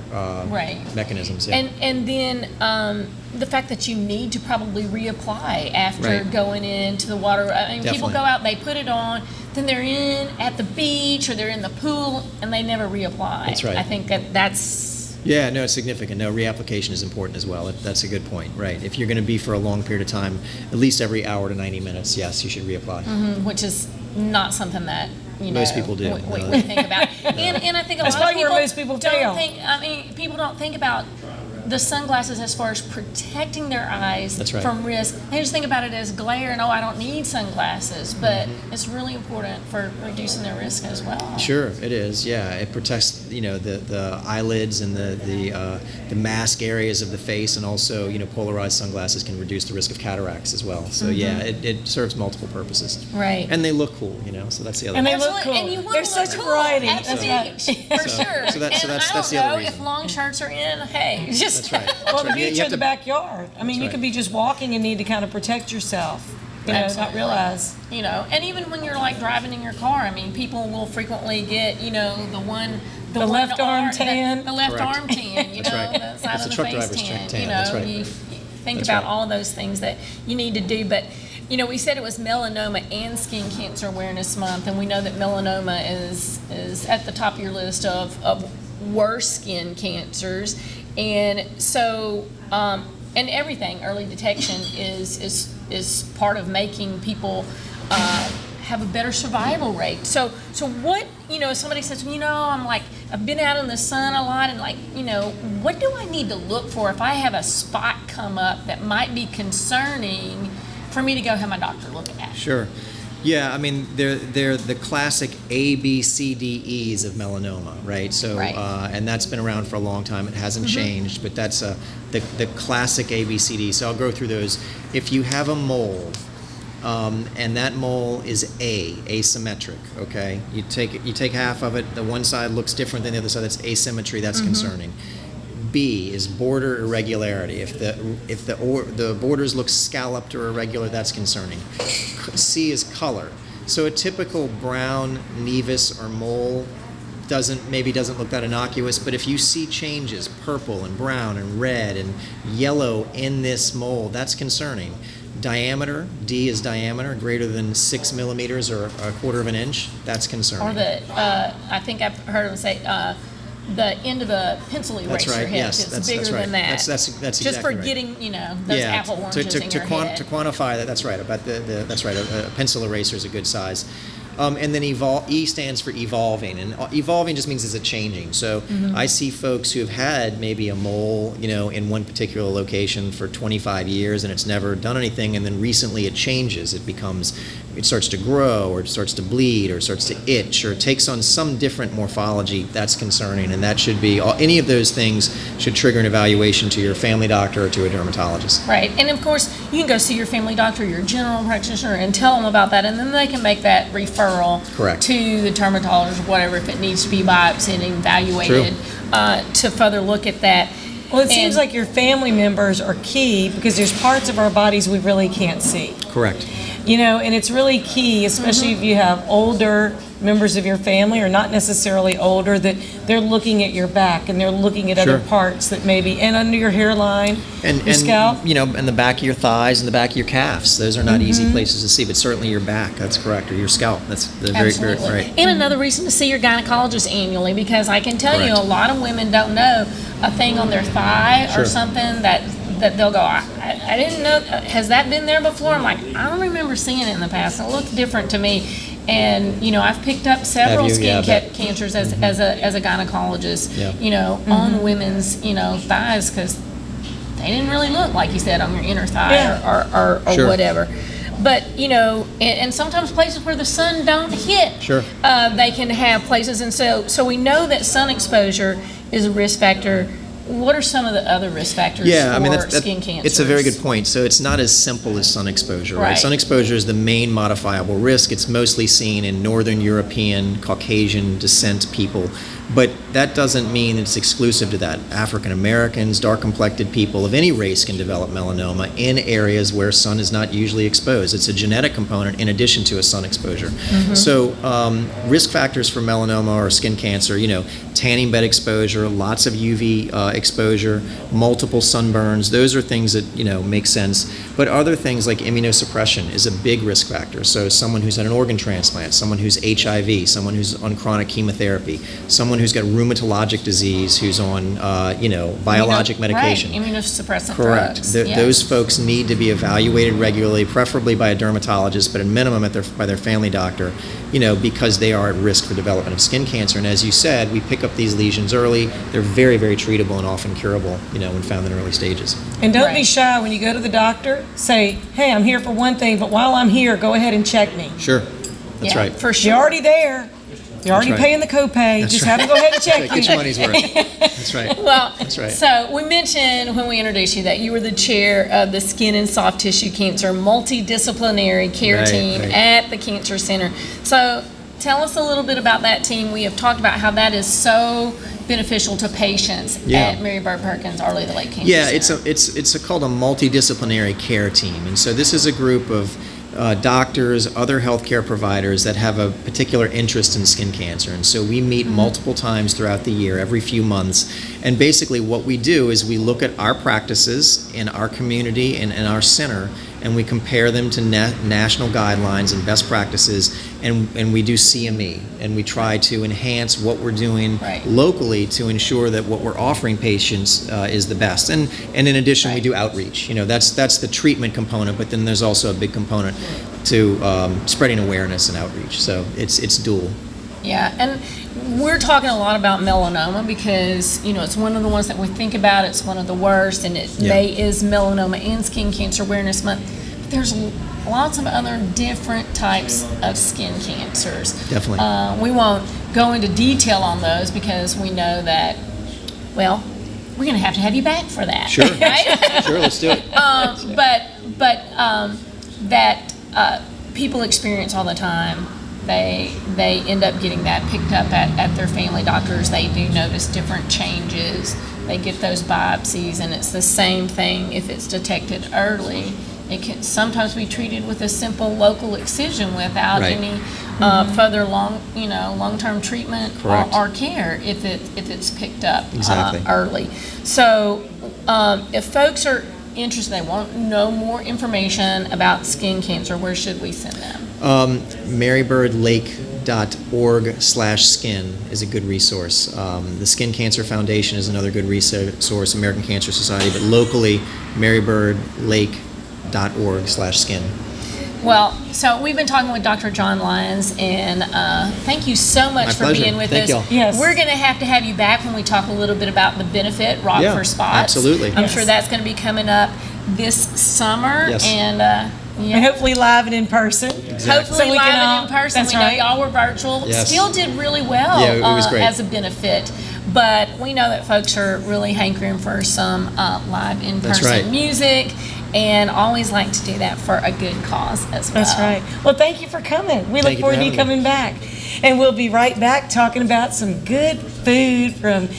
mechanisms. Yeah. And then the fact that you need to probably reapply after going into the water. I mean, people go out, they put it on, then they're in at the beach or they're in the pool, and they never reapply. That's right. I think that's. Yeah, no, it's significant. No, reapplication is important as well. That's a good point, right? If you're going to be for a long period of time, at least every hour to 90 minutes, yes, you should reapply. Which is not something that most people do. We think about. And I think a lot of people most people don't think. I mean, people don't think about the sunglasses as far as protecting their eyes from risk. They just think about it as glare and I don't need sunglasses, but it's really important for reducing their risk as well. Sure, it is. Yeah, it protects the eyelids and the mask areas of the face, and also polarized sunglasses can reduce the risk of cataracts as well. So it serves multiple purposes. Right. And they look cool, so that's the other. And they thing. look cool. And you want There's to look such a cool. variety. Absolutely, for sure. So that's I the don't other know reason. if long shirts are in. Hey, just That's right. Well, the right. beach You or have the to- backyard. I mean, you could be just walking and need to kind of protect yourself. Not realize. And even when you're like driving in your car, I mean, people will frequently get, the left arm tan. the left arm tan, That's right. the side It's of a the truck face driver's tan. That's right. You think That's about right. all those things that you need to do, but we said it was Melanoma and Skin Cancer Awareness Month, and we know that melanoma is at the top of your list of worst skin cancers, and so and everything early detection is part of making people have a better survival rate. So what somebody says, I've been out in the sun a lot, and what do I need to look for if I have a spot come up that might be concerning for me to go have my doctor look at? Sure. Yeah, I mean, they're the classic A, B, C, D, E's of melanoma, right? So, and that's been around for a long time. It hasn't changed, but that's the classic A, B, C, D. So I'll go through those. If you have a mole, and that mole is asymmetric, okay? You take half of it, the one side looks different than the other side, that's asymmetry, that's concerning. B is border irregularity. If the borders look scalloped or irregular, that's concerning. C is color. So a typical brown nevus or mole doesn't look that innocuous, but if you see changes, purple and brown and red and yellow in this mole, that's concerning. Diameter, D is diameter, greater than 6 millimeters or a quarter of an inch, that's concerning. Or I think I've heard them say the end of a pencil eraser That's right. head. Yes, it's bigger than that. That's just exactly for right. getting those apple oranges in your head. To quantify that, that's right. About that's right. A pencil eraser is a good size. And then E stands for evolving, and evolving just means it's a changing. So I see folks who have had maybe a mole, in one particular location for 25 years, and it's never done anything, and then recently it changes. It starts to grow, or it starts to bleed, or it starts to itch, or it takes on some different morphology. That's concerning, and that should be any of those things should trigger an evaluation to your family doctor or to a dermatologist. Right, and of course you can go see your family doctor, your general practitioner, and tell them about that, and then they can make that referral Correct. to the dermatologist or whatever if it needs to be biopsied and evaluated to further look at that. Well, it seems like your family members are key because there's parts of our bodies we really can't see. Correct. And it's really key, especially if you have older members of your family, or not necessarily older, that they're looking at your back and they're looking at other parts that maybe, and under your hairline, your scalp. And the back of your thighs and the back of your calves. Those are not easy places to see, but certainly your back, that's correct, or your scalp. That's very, very right. And another reason to see your gynecologist annually, because I can tell you a lot of women don't know a thing on their thigh or something that they'll go, I didn't know, has that been there before? I'm like, I don't remember seeing it in the past. It looked different to me. And, I've picked up several skin cancers as a gynecologist, on women's, thighs, because they didn't really look like you said on your inner thigh or Sure. whatever. But and sometimes places where the sun don't hit, Sure. They can have places, and so we know that sun exposure is a risk factor. What are some of the other risk factors for skin cancer? It's a very good point. So it's not as simple as sun exposure, right? Sun exposure is the main modifiable risk. It's mostly seen in Northern European, Caucasian descent people. But that doesn't mean it's exclusive to that. African Americans, dark-complected people of any race can develop melanoma in areas where sun is not usually exposed. It's a genetic component in addition to a sun exposure. So risk factors for melanoma or skin cancer, tanning bed exposure, lots of UV exposure, multiple sunburns. Those are things that, make sense. But other things like immunosuppression is a big risk factor. So someone who's had an organ transplant, someone who's HIV, someone who's on chronic chemotherapy, someone who's got rheumatologic disease, who's on, biologic medication. Right, immunosuppressant Correct. drugs. Those folks need to be evaluated regularly, preferably by a dermatologist, but at minimum by their family doctor, because they are at risk for development of skin cancer. And as you said, we pick up these lesions early. They're very, very treatable and often curable, when found in early stages. And don't be shy when you go to the doctor. Say, hey, I'm here for one thing, but while I'm here, go ahead and check me. Sure. That's right. For sure. You're already there. You're already paying the copay. Just have to go ahead and check you. Get your money's worth. That's right. Well, that's right. So we mentioned when we introduced you that you were the chair of the Skin and Soft Tissue Cancer Multidisciplinary Care Team at the Cancer Center. So tell us a little bit about that team. We have talked about how that is so beneficial to patients at Mary Bird Perkins Our Lady of the Lake Cancer Center. It's called a multidisciplinary care team, and so this is a group of doctors, other healthcare providers that have a particular interest in skin cancer. And so we meet multiple times throughout the year, every few months. And basically what we do is we look at our practices in our community and in our center, and we compare them to national guidelines and best practices, and we do CME, and we try to enhance what we're doing locally to ensure that what we're offering patients is the best. And in addition, we do outreach. That's the treatment component, but then there's also a big component to spreading awareness and outreach. So it's dual. Yeah, and we're talking a lot about melanoma because, it's one of the ones that we think about. It's one of the worst, and May is Melanoma and Skin Cancer Awareness Month. But there's lots of other different types of skin cancers. Definitely. We won't go into detail on those because we know that, we're going to have you back for that. Sure. Right? Sure, let's do it. That people experience all the time. They end up getting that picked up at their family doctors. They do notice different changes. They get those biopsies, and it's the same thing if it's detected early. It can sometimes be treated with a simple local excision without any further long-term treatment or care if it's picked up early. So if folks are interested, they want to know more information about skin cancer, where should we send them? marybirdlake.org/skin is a good resource. The Skin Cancer Foundation is another good resource, American Cancer Society, but locally, marybirdlake.org/skin. Well, so we've been talking with Dr. John Lyons, and thank you so much for being with us. Yes. We're going to have you back when we talk a little bit about the benefit, Rock for Spots. Absolutely. I'm sure that's going to be coming up this summer, and hopefully live and in person. Hopefully so we live can and in person. That's we know y'all were virtual. Yes. Still did really well it was great. as a benefit. But we know that folks are really hankering for some live in-person music, and always like to do that for a good cause as well. That's right. Well, thank you for coming. We look forward to you coming back. And we'll be right back talking about some good food from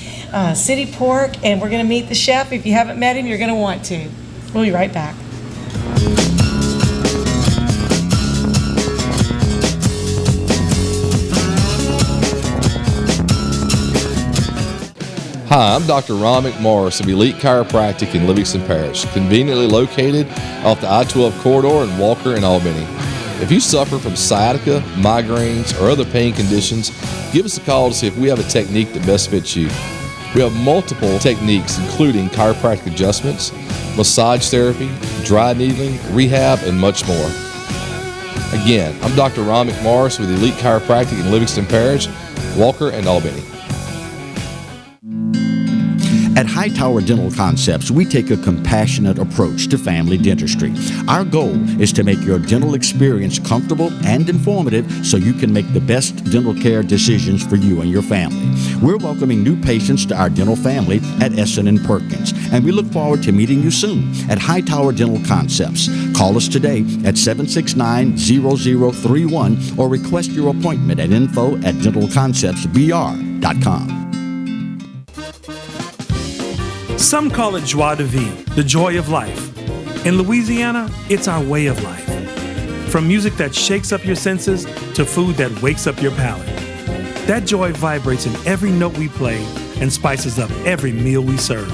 City Pork, and we're going to meet the chef. If you haven't met him, you're going to want to. We'll be right back. Hi, I'm Dr. Ron McMorris of Elite Chiropractic in Livingston Parish, conveniently located off the I-12 corridor in Walker and Albany. If you suffer from sciatica, migraines, or other pain conditions, give us a call to see if we have a technique that best fits you. We have multiple techniques, including chiropractic adjustments, massage therapy, dry needling, rehab, and much more. Again, I'm Dr. Ron McMorris with Elite Chiropractic in Livingston Parish, Walker, and Albany. At Hightower Dental Concepts, we take a compassionate approach to family dentistry. Our goal is to make your dental experience comfortable and informative so you can make the best dental care decisions for you and your family. We're welcoming new patients to our dental family at Essen and Perkins, and we look forward to meeting you soon at Hightower Dental Concepts. Call us today at 769-0031 or request your appointment at info@dentalconceptsbr.com. Some call it joie de vivre, the joy of life. In Louisiana, it's our way of life. From music that shakes up your senses to food that wakes up your palate. That joy vibrates in every note we play and spices up every meal we serve.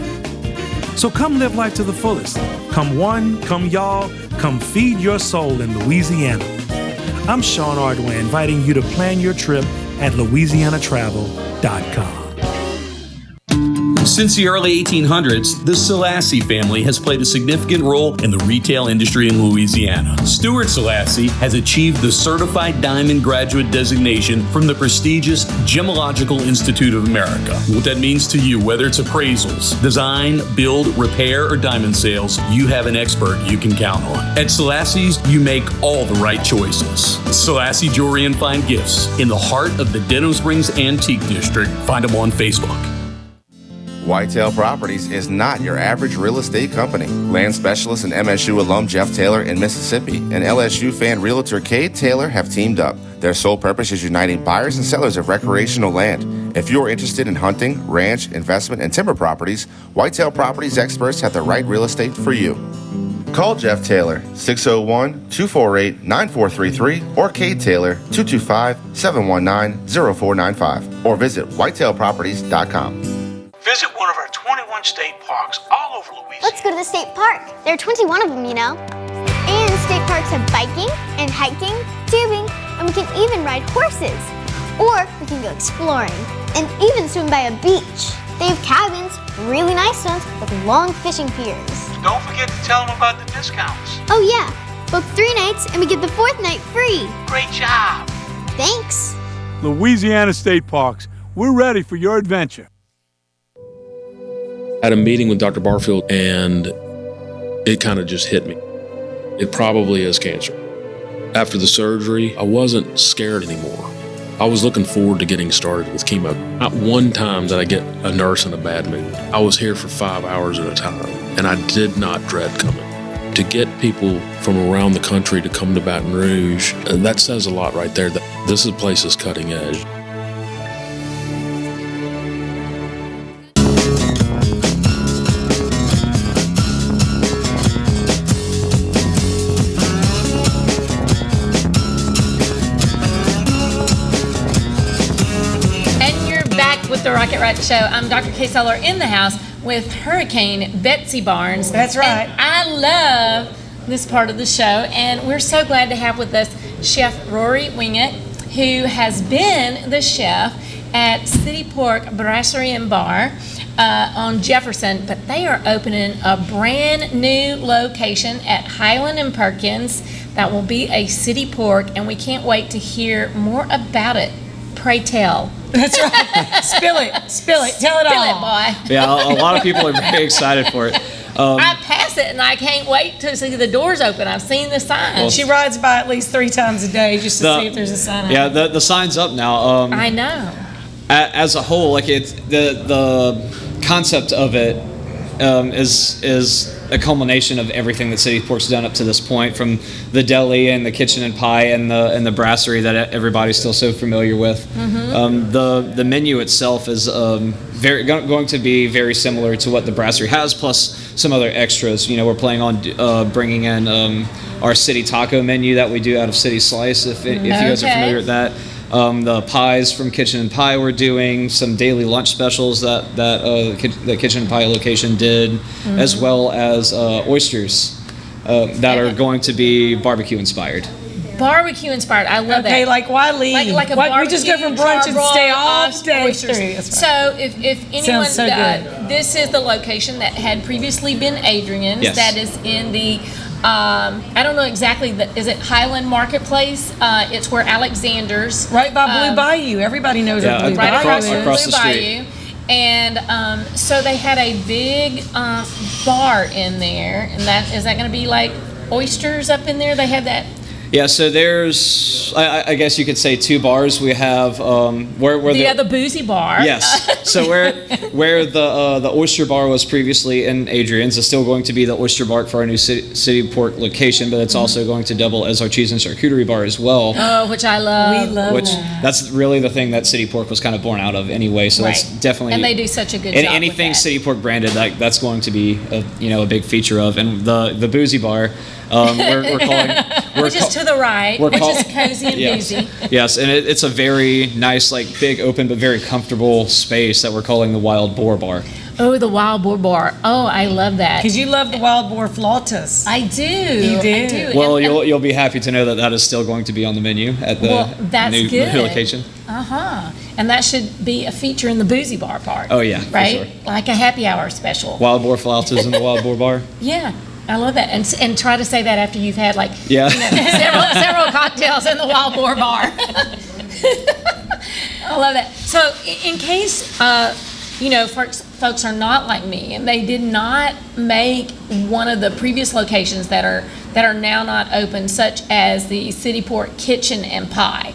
So come live life to the fullest. Come one, come y'all, come feed your soul in Louisiana. I'm Sean Ardway, inviting you to plan your trip at louisianatravel.com. Since the early 1800s, the Selassie family has played a significant role in the retail industry in Louisiana. Stuart Selassie has achieved the Certified Diamond Graduate designation from the prestigious Gemological Institute of America. What that means to you, whether it's appraisals, design, build, repair, or diamond sales, you have an expert you can count on. At Selassie's, you make all the right choices. Selassie Jewelry and Fine Gifts, in the heart of the Denham Springs Antique District. Find them on Facebook. Whitetail Properties is not your average real estate company. Land specialist and MSU alum Jeff Taylor in Mississippi and LSU fan realtor Tate Taylor have teamed up. Their sole purpose is uniting buyers and sellers of recreational land. If you're interested in hunting, ranch, investment, and timber properties, Whitetail Properties experts have the right real estate for you. Call Jeff Taylor, 601-248-9433, or Kate Taylor, 225-719-0495, or visit whitetailproperties.com. Visit one of our 21 state parks all over Louisiana. Let's go to the state park. There are 21 of them, you know. And state parks have biking and hiking, tubing, and we can even ride horses. Or we can go exploring and even swim by a beach. They have cabins, really nice ones, with long fishing piers. Don't forget to tell them about the discounts. Oh yeah, book 3 nights and we get the 4th night free. Great job. Thanks. Louisiana State Parks, we're ready for your adventure. Had a meeting with Dr. Barfield and it kind of just hit me. It probably is cancer. After the surgery, I wasn't scared anymore. I was looking forward to getting started with chemo. Not one time did I get a nurse in a bad mood. I was here for 5 hours at a time and I did not dread coming. To get people from around the country to come to Baton Rouge, that says a lot right there. That this place is cutting edge. The Rocket Right Show. I'm Dr. Kay Solar in the house with Hurricane Betsy Barnes. That's right. And I love this part of the show, and we're so glad to have with us Chef Rory Wingett, who has been the chef at City Pork Brasserie and Bar on Jefferson, but they are opening a brand new location at Highland and Perkins that will be a City Pork, and we can't wait to hear more about it. Pray tell. That's right. Spill it. Tell it all. Spill it, boy. Yeah, a lot of people are very excited for it. I pass it and I can't wait to see the doors open. I've seen the sign. Well, she rides by at least 3 times a day just to see if there's a sign. Yeah, the sign's up now. I know. As a whole, like it's the concept of it is a culmination of everything that City Pork's done up to this point, from the deli and the kitchen and pie and the brasserie that everybody's still so familiar with. Mm-hmm. The menu itself is going to be very similar to what the brasserie has, plus some other extras. You know, we're planning on bringing in our City Taco menu that we do out of City Slice, if you guys are familiar with that. The pies from Kitchen and Pie we're doing, some daily lunch specials that the Kitchen and Pie location did, as well as oysters that are going to be barbecue inspired. Barbecue inspired. I love that. Okay, like why leave? Like a we just go from brunch and stay all day. So if anyone, this is the location that had previously been Adrian's. Yes. That is in the. I don't know exactly. Is it Highland Marketplace? It's where Alexander's. Right by Blue Bayou. Everybody knows where Blue Bayou is. Across the street. Bayou. And so they had a big bar in there, and is that going to be like oysters up in there? They had that. Yeah, so there's, I guess you could say, 2 bars. We have where the boozy bar. Yes. So where the oyster bar was previously in Adrian's, is still going to be the oyster bar for our new City Pork location, but it's also going to double as our cheese and charcuterie bar as well. Oh, which I love. We love That's really the thing that City Pork was kind of born out of anyway. So that's definitely. And they do such a good job. Anything with that. City Pork branded, that's going to be a big feature of. And the boozy bar, we're calling. Which is to the right, which is cozy and boozy. Yes, and it's a very nice, like, big, open, but very comfortable space that we're calling the Wild Boar Bar. Oh, the Wild Boar Bar. Oh, I love that. Because you love the Wild Boar flautas. I do. You do. I do. Well, you'll be happy to know that is still going to be on the menu at the new location. And that should be a feature in the boozy bar part. Oh, yeah, right? for sure. Like a happy hour special. Wild Boar flautas in the Wild Boar Bar. Yeah. I love that, and try to say that after you've had several cocktails in the Wild Boar Bar. I love that. So, in case folks are not like me, and they did not make one of the previous locations that are now not open, such as the City Pork Kitchen and Pie.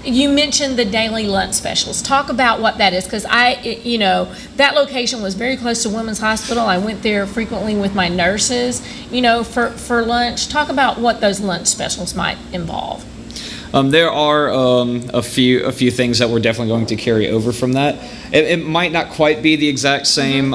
You mentioned the daily lunch specials. Talk about what that is, because that location was very close to Women's Hospital. I went there frequently with my nurses, for lunch. Talk about what those lunch specials might involve. There are a few things that we're definitely going to carry over from that. It might not quite be the exact same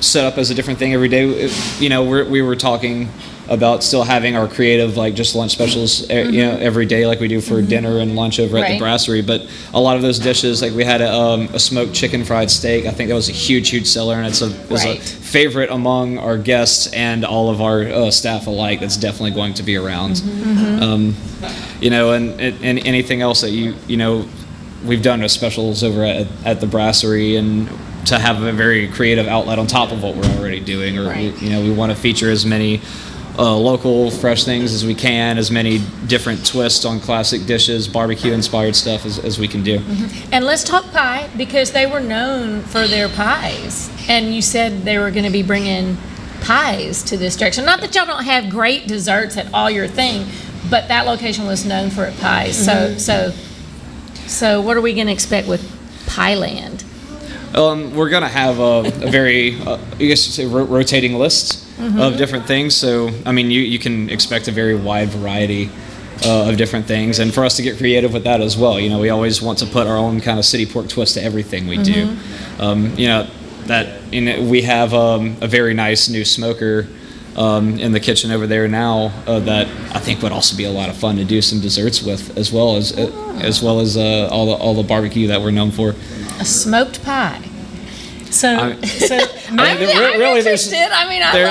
setup as a different thing every day. We were talking about still having our creative, like, just lunch specials every day, like we do for dinner and lunch over at the brasserie. But a lot of those dishes, like we had a smoked chicken fried steak. I think that was a huge seller, and it's a favorite among our guests and all of our staff alike. That's definitely going to be around. And anything else that we've done with specials over at the brasserie, and to have a very creative outlet on top of what we're already doing, or we want to feature as many local fresh things as we can, as many different twists on classic dishes, barbecue inspired stuff as we can do. And let's talk pie, because they were known for their pies, and you said they were going to be bringing pies to this direction. Not that y'all don't have great desserts at all your thing, but that location was known for its pies. So what are we going to expect with Pie Land? We're going to have a very, I guess you'd say, rotating list of different things. So, I mean, you can expect a very wide variety of different things. And for us to get creative with that as well, we always want to put our own kind of City Pork twist to everything we do. We have a very nice new smoker in the kitchen over there now that I think would also be a lot of fun to do some desserts with, as well as all the barbecue that we're known for. A smoked pie. I'm interested.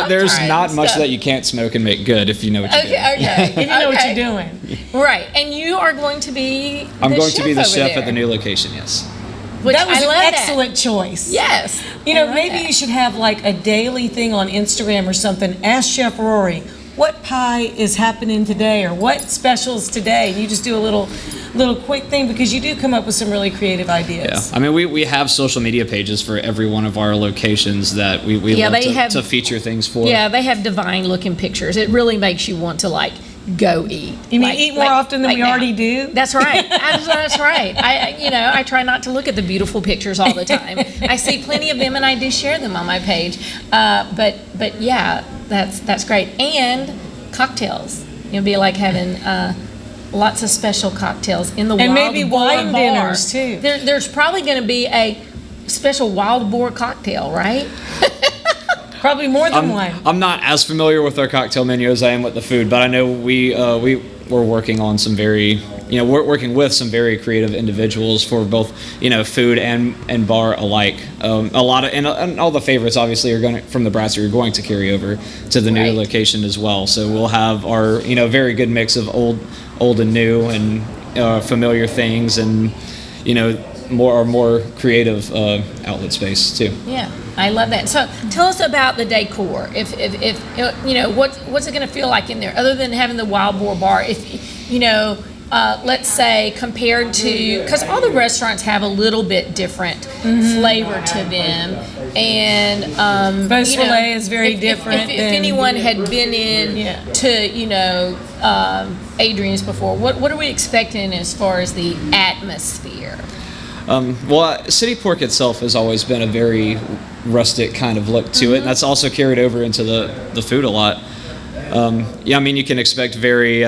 There's not much that you can't smoke and make good if you know what you're doing. Okay. If you know what you're doing. Right. And you are going to be I'm going to be the chef at the new location, yes. That was an excellent choice. Yes. Maybe you should have like a daily thing on Instagram or something. Ask Chef Rory, what pie is happening today, or what specials today? And you just do a little quick thing, because you do come up with some really creative ideas. Yeah, I mean, we have social media pages for every one of our locations that we love to feature things for. Yeah, they have divine looking pictures. It really makes you want to go eat. You mean eat more often than we already do? That's right. That's right. I try not to look at the beautiful pictures all the time. I see plenty of them, and I do share them on my page. But yeah, that's great. And cocktails. It'll be like having lots of special cocktails in the and Wild maybe Boar wine bar. dinners too. There's probably going to be a special Wild Boar cocktail, right? Probably more than one. I'm not as familiar with our cocktail menu as I am with the food, but I know we're working on some very, we're working with some very creative individuals for both, food and bar alike. A lot of and all the favorites obviously are going from the brasserie are going to carry over to the new location as well. So we'll have our very good mix of old and new, and familiar things, and more creative outlet space too. Yeah, I love that. So tell us about the decor. If what's it going to feel like in there, other than having the Wild Boar bar? If let's say compared to, because all the restaurants have a little bit different flavor to them, and Beausoleil is very different. If anyone had been in to Adrian's before, what are we expecting as far as the atmosphere? Well, City Pork itself has always been a very rustic kind of look to it, and that's also carried over into the food a lot. I mean, you can expect very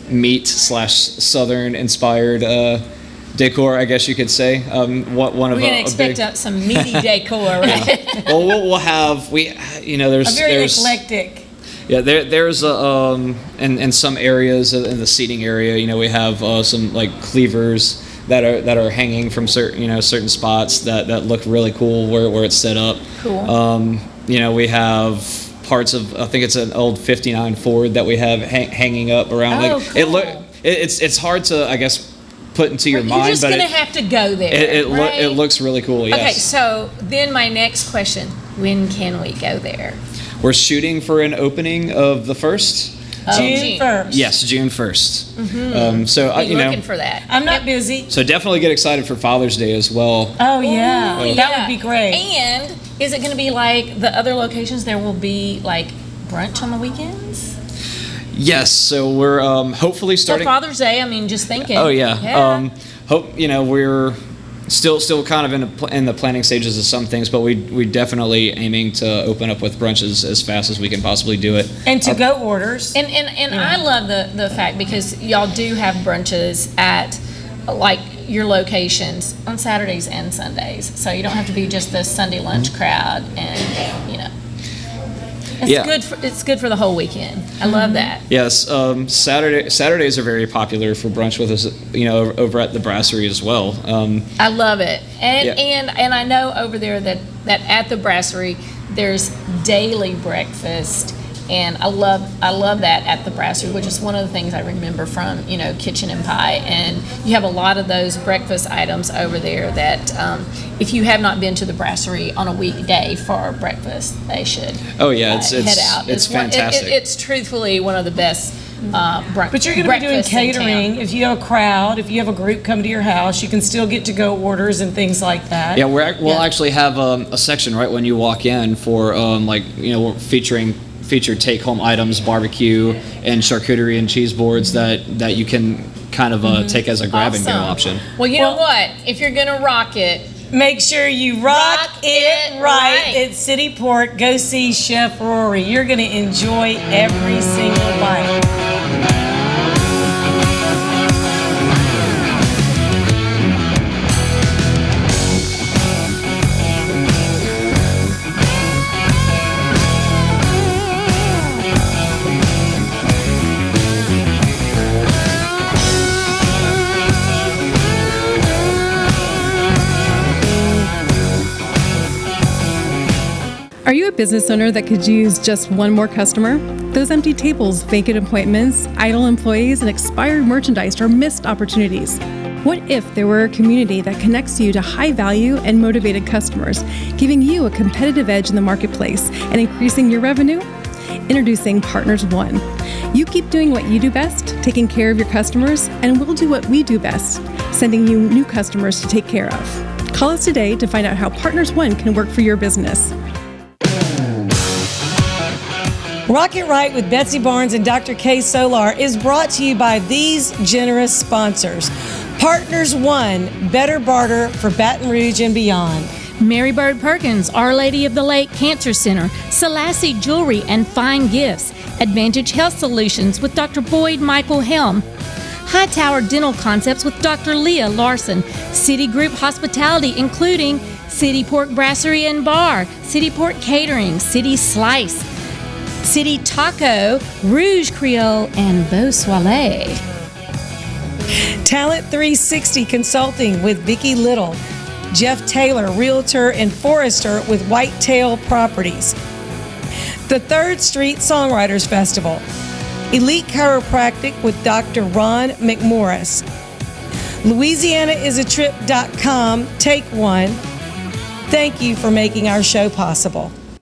meat/southern inspired decor, I guess you could say. We're gonna expect some meaty decor, right? Well, we'll have there's very eclectic. Yeah, there's in some areas in the seating area, we have some like cleavers that are hanging from certain spots that look really cool where it's set up. Cool. We have parts of, I think it's an old 59 Ford that we have hanging up around. Cool. It's hard to, I guess, put into your mind. You're just going to have to go there. It looks really cool. Yes. Okay, so then my next question: when can we go there? We're shooting for an opening of the 1st. June 1st. Yes, June 1st. Mm-hmm. So looking for that. I'm not busy. So definitely get excited for Father's Day as well. Oh yeah, that would be great. And is it going to be like the other locations? There will be like brunch on the weekends. Yes. So we're hopefully starting. So Father's Day. I mean, just thinking. Oh yeah. We're still kind of in the planning stages of some things, but we definitely aiming to open up with brunches as fast as we can possibly do it. And to-go orders. And I love the fact, because y'all do have brunches at like your locations on Saturdays and Sundays, so you don't have to be just the Sunday lunch crowd, and it's good for the whole weekend. I love that. Yes, Saturdays are very popular for brunch with us, over at the Brasserie as well. I love it, and I know over there that at the Brasserie there's daily breakfast, and I love that at the Brasserie, which is one of the things I remember from Kitchen and Pie, and you have a lot of those breakfast items over there that if you have not been to the Brasserie on a weekday for breakfast, they should. Oh yeah, head out. It's fantastic. It's truthfully one of the best. But you're going to be doing catering. If you have a crowd, if you have a group come to your house, you can still get to-go orders and things like that. Yeah, we'll actually have a section right when you walk in for featured take-home items, barbecue and charcuterie and cheese boards that you can kind of take as a grab-and-go option. Well, you know what? If you're going to rock it, make sure you rock it right at City Pork. Go see Chef Rory. You're going to enjoy every single bite. Are you a business owner that could use just one more customer? Those empty tables, vacant appointments, idle employees, and expired merchandise are missed opportunities. What if there were a community that connects you to high-value and motivated customers, giving you a competitive edge in the marketplace and increasing your revenue? Introducing Partners One. You keep doing what you do best, taking care of your customers, and we'll do what we do best, sending you new customers to take care of. Call us today to find out how Partners One can work for your business. Rock It Right with Betsy Barnes and Dr. K. Solar is brought to you by these generous sponsors. Partners One, better barter for Baton Rouge and beyond. Mary Bird Perkins, Our Lady of the Lake Cancer Center, Selassie Jewelry and Fine Gifts, Advantage Health Solutions with Dr. Boyd Michael Helm, Hightower Dental Concepts with Dr. Leah Larson, City Group Hospitality including City Pork Brasserie and Bar, City Pork Catering, City Slice, City Taco, Rouge Creole, and Beau Soleil. Talent 360 Consulting with Vicki Little. Jeff Taylor, Realtor and Forester with Whitetail Properties. The 3rd Street Songwriters Festival. Elite Chiropractic with Dr. Ron McMorris. LouisianaIsATrip.com. Take one. Thank you for making our show possible.